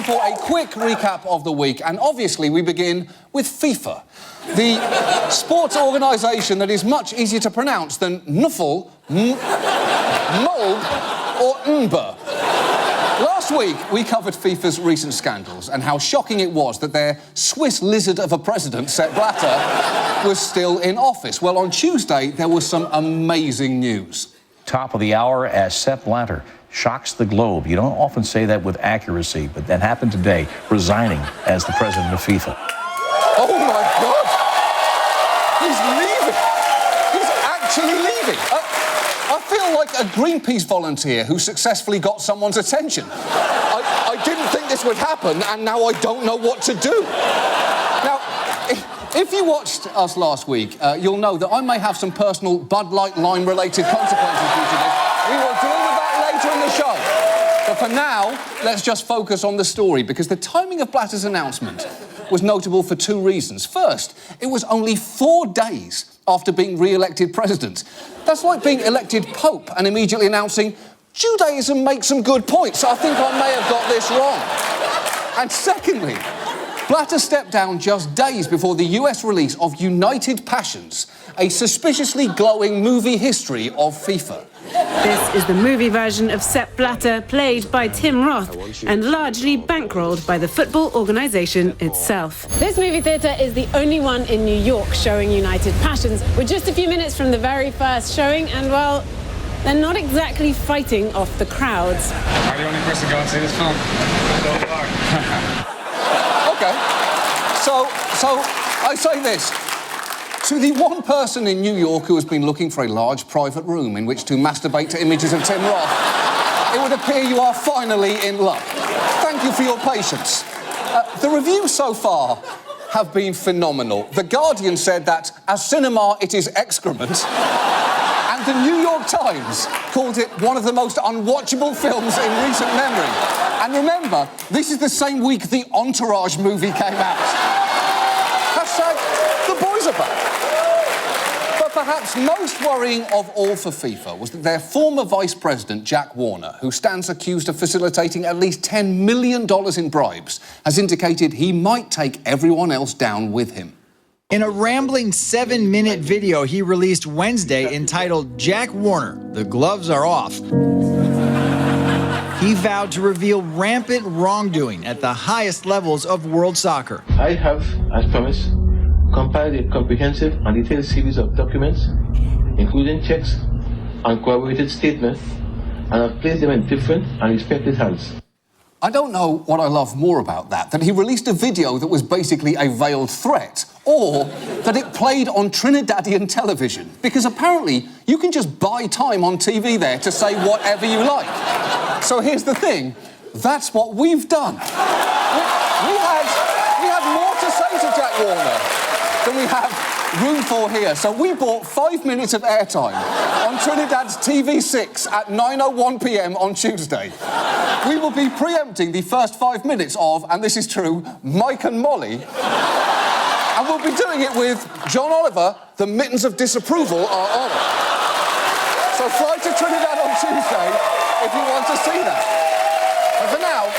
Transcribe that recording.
time for a quick recap of the week, and obviously we begin with FIFA, the sports organisation that is much easier to pronounce than Nuffle, Mulb or Mber. Last week, we covered FIFA's recent scandals and how shocking it was that their Swiss lizard of a president, Sepp Blatter, was still in office. Well, on Tuesday, there was some amazing news. Top of the hour as Sepp Blatter shocks the globe. You don't often say that with accuracy, but that happened today, resigning as the president of FIFA. Oh, my God! He's leaving! He's actually leaving! I feel like a Greenpeace volunteer who successfully got someone's attention. I didn't think this would happen, and now I don't know what to do. Now, if you watched us last week, you'll know that I may have some personal Bud Light Lime-related consequences due to this. We will deal with that later in the show. But for now, let's just focus on the story, because the timing of Blatter's announcement was notable for two reasons. First, it was only 4 days after being re-elected president. That's like being elected Pope and immediately announcing, Judaism makes some good points. I think I may have got this wrong. And secondly, Blatter stepped down just days before the US release of United Passions, a suspiciously glowing movie history of FIFA. This is the movie version of Sepp Blatter, played by Tim Roth and largely bankrolled by the football organisation itself. This movie theatre is the only one in New York showing United Passions. We're just a few minutes from the very first showing, and, well, they're not exactly fighting off the crowds. Am I the only person going to see this film? So far. OK. So I say this. To the one person in New York who has been looking for a large private room in which to masturbate to images of Tim Roth, it would appear you are finally in luck. Thank you for your patience. The reviews so far have been phenomenal. The Guardian said that, as cinema, it is excrement. And the New York Times called it one of the most unwatchable films in recent memory. And remember, this is the same week the Entourage movie came out. Hashtag the boys are back. But perhaps most worrying of all for FIFA was that their former vice president, Jack Warner, who stands accused of facilitating at least $10 million in bribes, has indicated he might take everyone else down with him. In a rambling 7-minute video he released Wednesday entitled Jack Warner, The Gloves Are Off, he vowed to reveal rampant wrongdoing at the highest levels of world soccer. I have, as promised, compiled a comprehensive and detailed series of documents, including checks and corroborated statements, and I've placed them in different and respected hands. I don't know what I love more about that he released a video that was basically a veiled threat, or that it played on Trinidadian television, because apparently you can just buy time on TV there to say whatever you like. So here's the thing, that's what we've done. We had more to say to Jack Warner than we have room for here. So we bought 5 minutes of airtime on Trinidad's TV6 at 9:01 p.m. on Tuesday. We will be preempting the first 5 minutes of, and this is true, Mike and Molly. And we'll be doing it with John Oliver, the Mittens of Disapproval are on it. So fly to Trinidad on Tuesday if you want to see that. And for now,